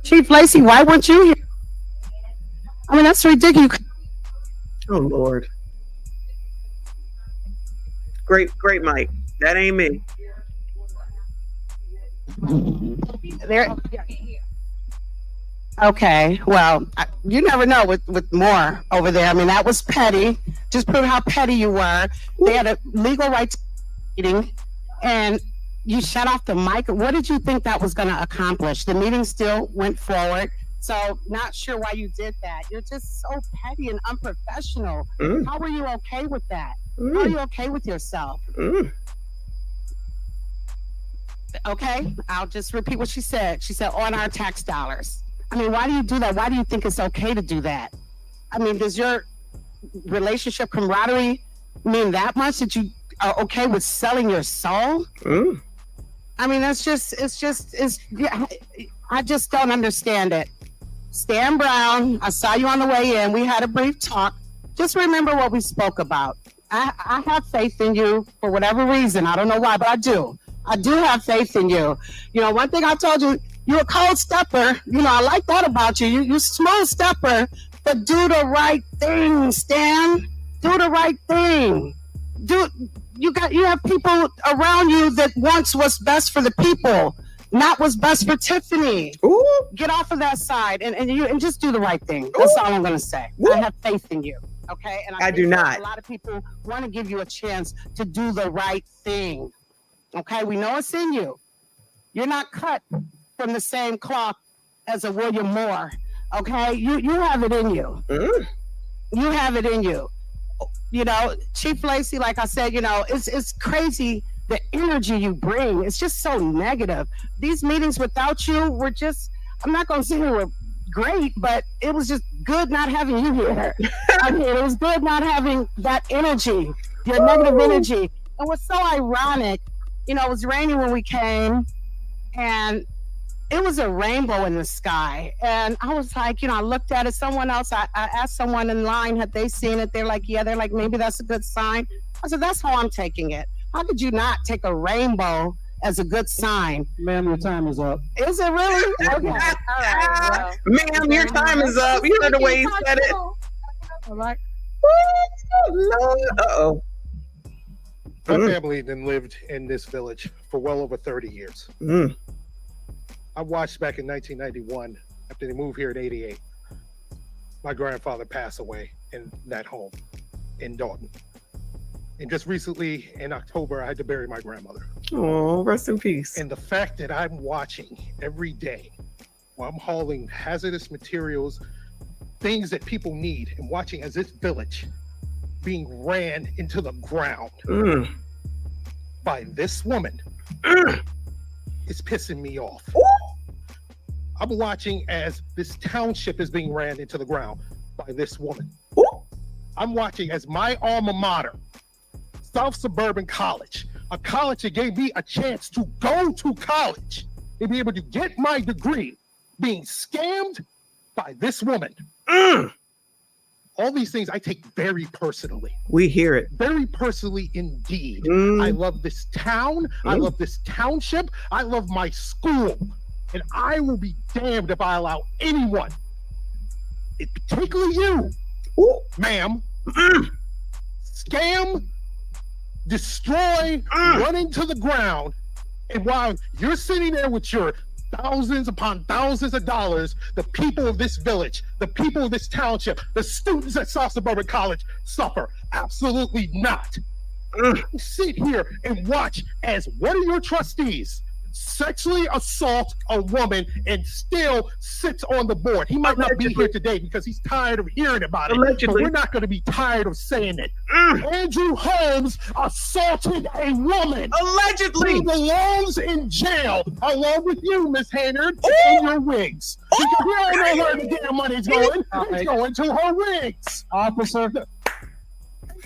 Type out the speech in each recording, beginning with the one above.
Chief Lacey, why weren't you here? I mean, that's ridiculous. Oh Lord. Great Mike. That ain't me. There. Okay, well, you never know with more over there. I mean, that was petty. Just prove how petty you were. They had a legal rights meeting, and you shut off the mic. What did you think that was going to accomplish? The meeting still went forward. So, not sure why you did that. You're just so petty and unprofessional. How were you okay with that? How are you okay with yourself? Okay, I'll just repeat what she said. She said, on our tax dollars. I mean, why do you do that? Why do you think it's okay to do that? I mean, does your relationship camaraderie mean that much that you are okay with selling your soul? I mean, I just don't understand it. Stan Brown, I saw you on the way in. We had a brief talk. Just remember what we spoke about. I have faith in you for whatever reason. I don't know why, but I do. I do have faith in you. You know, one thing I told you, you're a cold stepper. You know, I like that about you. You're a smooth stepper, but do the right thing, Stan. Do the right thing. You have people around you that wants what's best for the people, not what's best for Tiffany. Ooh. Get off of that side and just do the right thing. That's all I'm gonna say. Ooh. I have faith in you. Okay. And I do not. A lot of people want to give you a chance to do the right thing. Okay, we know it's in you. You're not cut from the same cloth as a William Moore. Okay, you have it in you. You have it in you. You know, Chief Lacey, like I said, you know, it's crazy the energy you bring. It's just so negative. These meetings without you were just, I'm not going to say they were great, but it was just good not having you here. I mean, it was good not having that energy, your negative energy. And what's so ironic, you know, it was raining when we came, and it was a rainbow in the sky. And I was like, you know, I looked at it. Someone else, I asked someone in line, had they seen it? They're like, yeah. They're like, maybe that's a good sign. I said, that's how I'm taking it. How could you not take a rainbow as a good sign? Ma'am, your time is up. Is it really? Okay. All right. Well, ma'am, your time is up. You heard the way he said it. All right. Uh-oh. My family then lived in this village for well over 30 years. I watched back in 1991, after they moved here in 88, my grandfather passed away in that home in Dalton. And just recently in October, I had to bury my grandmother. Oh, rest in peace. And the fact that I'm watching every day while I'm hauling hazardous materials, things that people need, and watching as this village being ran into the ground by this woman is pissing me off. I'm watching as this township is being ran into the ground by this woman. I'm watching as my alma mater, South Suburban College, a college that gave me a chance to go to college and be able to get my degree, being scammed by this woman. All these things I take very personally. We hear it. Very personally indeed. I love this town. I love this township. I love my school. And I will be damned if I allow anyone, particularly you, ma'am, scam, destroy, run into the ground. And while you're sitting there with your thousands upon thousands of dollars, the people of this village, the people of this township, the students at South Suburban College suffer. Absolutely not. Sit here and watch as one of your trustees sexually assault a woman and still sits on the board. He might not be here today because he's tired of hearing about it. Allegedly. But we're not going to be tired of saying it. Andrew Holmes assaulted a woman. Allegedly. He belongs in jail along with you, Miss Haynard, and your wigs. Because we don't know where the damn money's going. It's going to her wigs. Officer.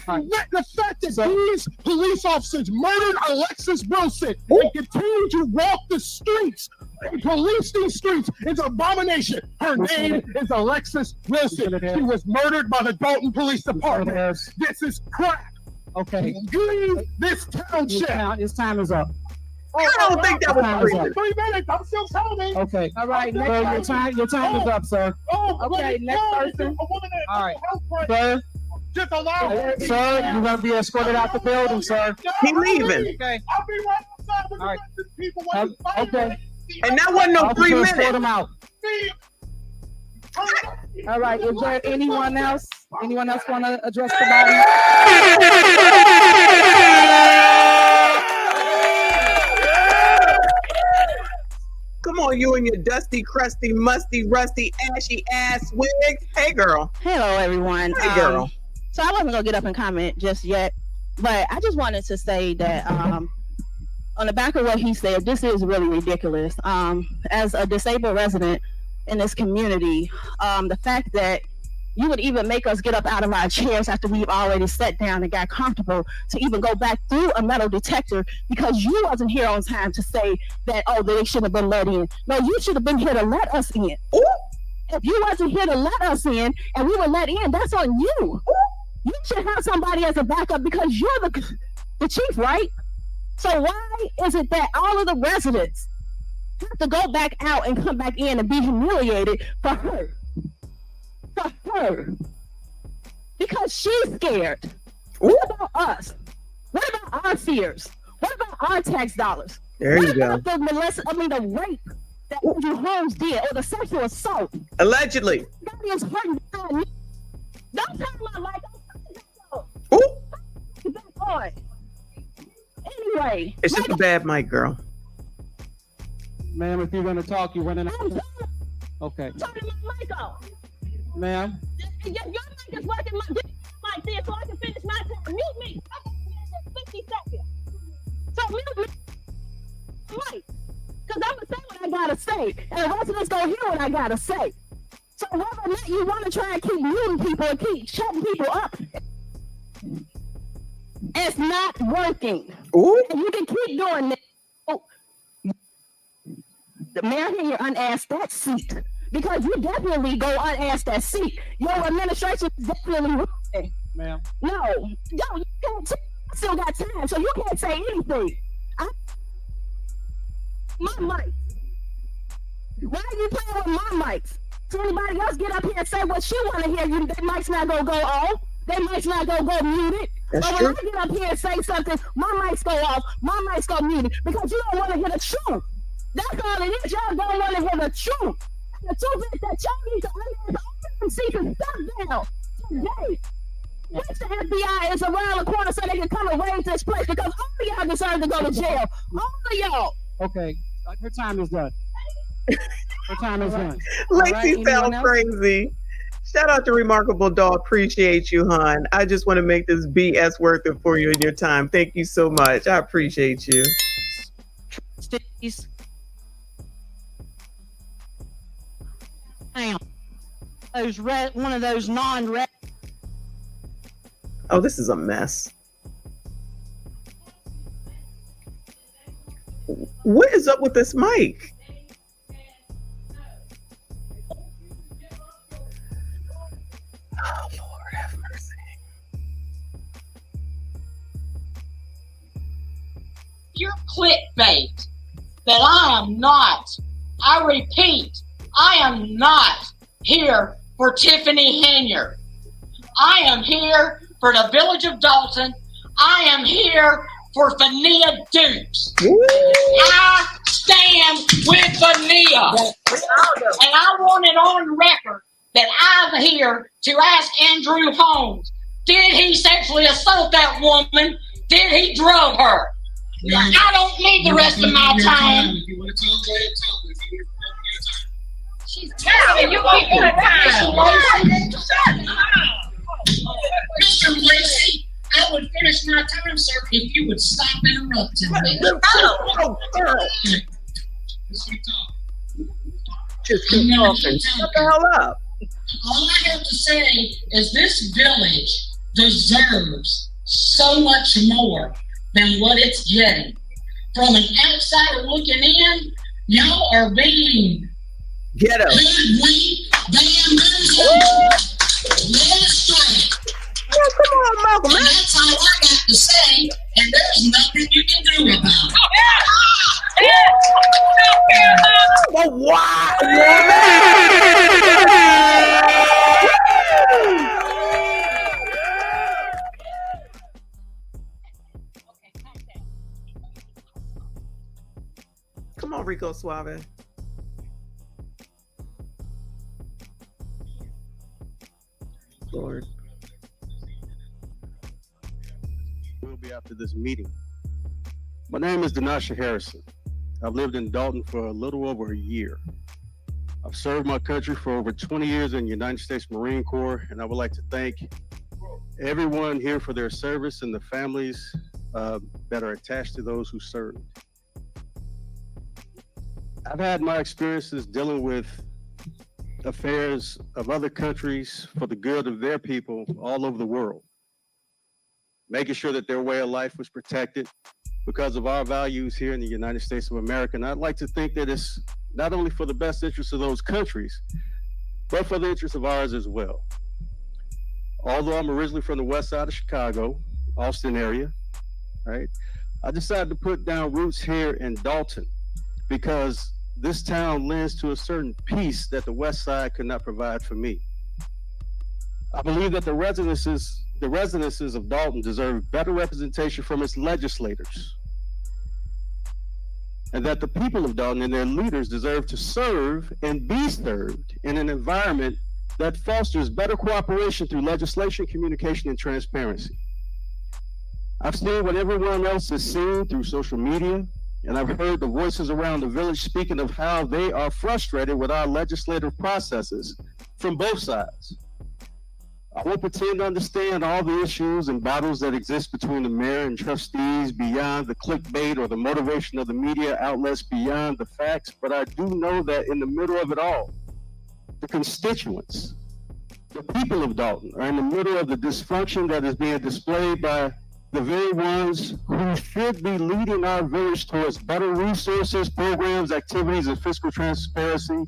The fact that these police officers murdered Alexis Wilson and continue to walk the streets and police these streets is an abomination. Her name is Alexis Wilson. She was murdered by the Dalton Police Department. This is crap. Okay. Leave this township. His time is up. I don't think that was 3 minutes. 3 minutes. I'm still telling. Okay. All right, next Sir, your time is up, sir. Okay, next person. All right. Sir, Just allow her. sir, you're gonna be escorted out the building, sir. He leaving. Okay. I'll be right outside with All right. the people. Okay. And that wasn't no 3 Officer, escort minutes. him out. All right. Is there anyone else? Anyone else want to address the body? Come on, you and your dusty, crusty, musty, rusty, ashy ass wigs. Hey, girl. Hello, everyone. Hey, girl. So I wasn't gonna get up and comment just yet, but I just wanted to say that on the back of what he said, this is really ridiculous. As a disabled resident in this community, the fact that you would even make us get up out of our chairs after we've already sat down and got comfortable to even go back through a metal detector because you wasn't here on time to say that, oh, they shouldn't have been let in. No, you should have been here to let us in. Ooh. If you wasn't here to let us in and we were let in, that's on you. You should have somebody as a backup because you're the chief, right? So why is it that all of the residents have to go back out and come back in and be humiliated for her? For her. Because she's scared. What about us? What about our fears? What about our tax dollars? There what you go. about the rape that Andrew Holmes did or the sexual assault? Allegedly. That is hurting. Don't tell my life. Ooh. Back on. Anyway. It's just a bad mic, girl. Ma'am, if you're gonna talk, you're running I'm out. Okay. turning my mic off. Ma'am, Your mic is working like this so I can finish my time. Mute me. I can finish in 50 seconds. So mute me. Mic. Because I'm going to say what I got to say. And the residents going to hear what I got to say. So whether or not you want to try and keep muting people and keep shutting people up, it's not working. Ooh. And you can keep doing this. Oh, the mayor here unasked that seat. Because you definitely go unasked that seat. Your administration is definitely wrong. ma'am. No, you can't. I still got time, so you can't say anything. My mic. Why are you playing with my mics? So anybody else get up here and say what she want to hear, you their mic's not gonna go off. Their mic's not gonna go muted. That's But true. when I get up here and say something, my mic's go off. My mic's go muted because you don't want to hear the truth. That's all it is. Y'all don't want to hear the truth. The truth is that y'all need to see and stop down today. Wish the FBI is around the corner so they can come and raise this place because all of y'all deserve to go to jail. All of y'all. Okay, her time is done. Her time is done. Lacey right, anyone sounds else? crazy. Shout out to Remarkable Doll. Appreciate you, hon. I just want to make this BS worth it for you and your time. Thank you so much. I appreciate you. Stickies. Damn. Those red, one of those non-red. Oh, this is a mess. What is up with this mic? Oh, Lord have mercy. Your clickbait that I am not, I repeat, I am not here for Tiffany Henier. I am here for the village of Dalton. I am here for Vania Dukes. I stand with Vania. And I want it on record that I'm here to ask Andrew Holmes, did he sexually assault that woman? Did he drug her? I don't need the rest of my time. If you want to talk, go ahead and talk. If you need your time. She's telling you keep your time. Mr. Lacey, I would finish my time, sir, if you would stop interrupting me. Oh, girl. Let's keep talking. Just keep talking. Shut the hell up. All I have to say is this village deserves so much more than what it's getting. From an outsider looking in, y'all are being Get him. hoodwinked, bamboozled, led astray. Oh, come on, Malcolm. And that's all I got to say, and there's nothing you can do about it. Rico Suave. Lord. Will be after this meeting. My name is Denasha Harrison. I've lived in Dalton for a little over a year. I've served my country for over 20 years in the United States Marine Corps, and I would like to thank everyone here for their service and the families that are attached to those who served. I've had my experiences dealing with affairs of other countries for the good of their people all over the world, making sure that their way of life was protected because of our values here in the United States of America. And I'd like to think that it's not only for the best interest of those countries, but for the interest of ours as well. Although I'm originally from the west side of Chicago, Austin area, right? I decided to put down roots here in Dalton because this town lends to a certain peace that the west side could not provide for me. I believe that the residences of Dalton deserve better representation from its legislators, and that the people of Dalton and their leaders deserve to serve and be served in an environment that fosters better cooperation through legislation, communication, and transparency. I've seen what everyone else has seen through social media, and I've heard the voices around the village speaking of how they are frustrated with our legislative processes from both sides. I won't pretend to understand all the issues and battles that exist between the mayor and trustees beyond the clickbait or the motivation of the media outlets beyond the facts, but I do know that in the middle of it all, the constituents, the people of Dalton are in the middle of the dysfunction that is being displayed by the very ones who should be leading our village towards better resources, programs, activities, and fiscal transparency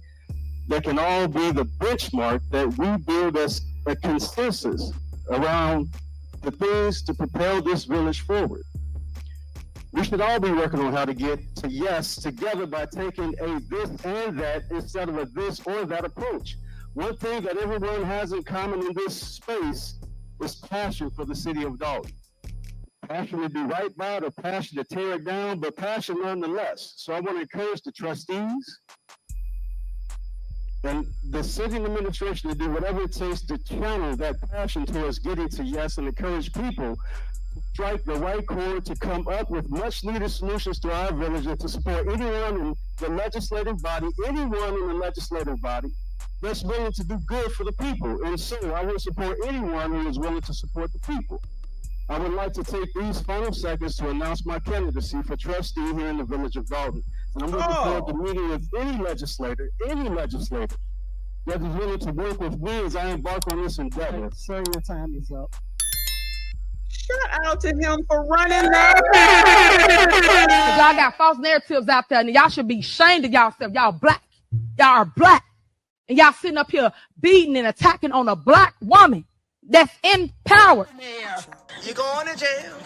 that can all be the benchmark that we build as a consensus around the things to propel this village forward. We should all be working on how to get to yes together by taking a this and that instead of a this or that approach. One thing that everyone has in common in this space is passion for the city of Dalton. Passion to do right by it or passion to tear it down, but passion nonetheless. So I want to encourage the trustees and the city administration to do whatever it takes to channel that passion towards getting to yes and encourage people to strike the right chord to come up with much needed solutions to our village and to support anyone in the legislative body that's willing to do good for the people. And so I will support anyone who is willing to support the people. I would like to take these final seconds to announce my candidacy for trustee here in the village of Dalton. And I'm looking forward to meeting with any legislator that is willing to work with me as I embark on this endeavor. Sir, your time is up. Shout out to him for running that. Y'all got false narratives out there, and y'all should be ashamed of yourself. Y'all black. Y'all are black. And y'all sitting up here beating and attacking on a black woman that's in power. You're going to jail.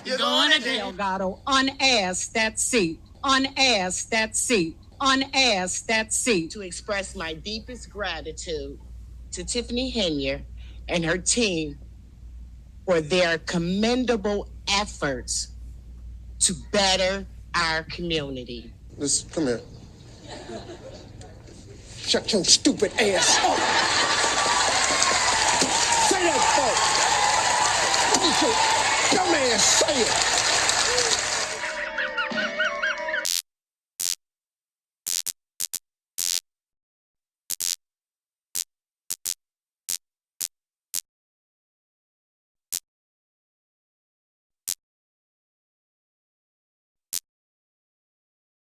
You're going to jail. Delgado, unasked that seat. Unasked that seat. Unasked that seat. To express my deepest gratitude to Tiffany Henier and her team for their commendable efforts to better our community. Listen, come here. Shut your stupid ass up. Say that, folks. Dumb ass, say it.